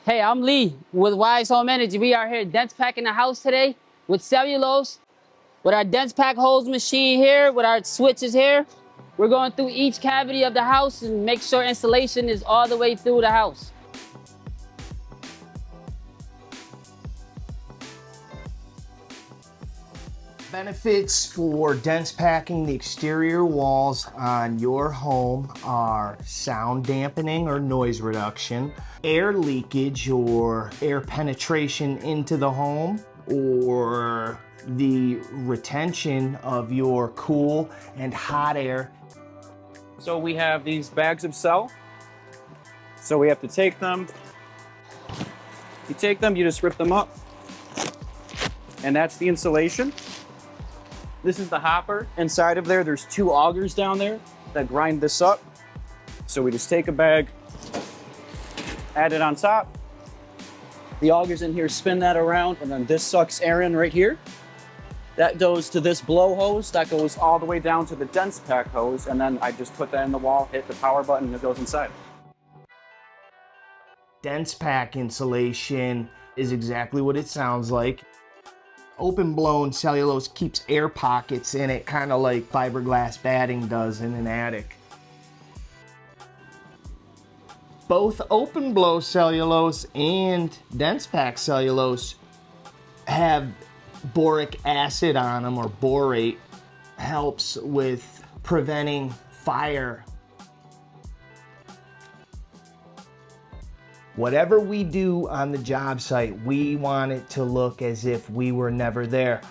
Hey, I'm Lee with Wise Home Energy. We are here dense packing the house today with cellulose, with our dense pack hose machine here, with our switches here. We're going through each cavity of the house and make sure insulation is all the way through the house. Benefits for dense packing the exterior walls on your home are sound dampening or noise reduction, air leakage or air penetration into the home, or the retention of your cool and hot air. So we have these bags of cell. So we have to take them. You take them, you just rip them up. And that's the insulation. This is the hopper. Inside of there, there's two augers down there that grind this up. So we just take a bag, add it on top. The augers in here spin that around, and then this sucks air in right here. That goes to this blow hose that goes all the way down to the dense pack hose, and then I just put that in the wall, hit the power button, and it goes inside. Dense pack insulation is exactly what it sounds like. Open blown cellulose keeps air pockets in it, kind of like fiberglass batting does in an attic. Both open blow cellulose and dense pack cellulose have boric acid on them, or borate. Helps with preventing fire. Whatever we do on the job site, we want it to look as if we were never there.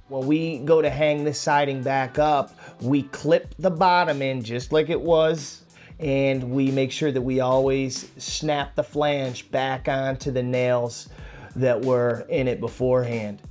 When we go to hang this siding back up, we clip the bottom in just like it was, and we make sure that we always snap the flange back onto the nails that were in it beforehand.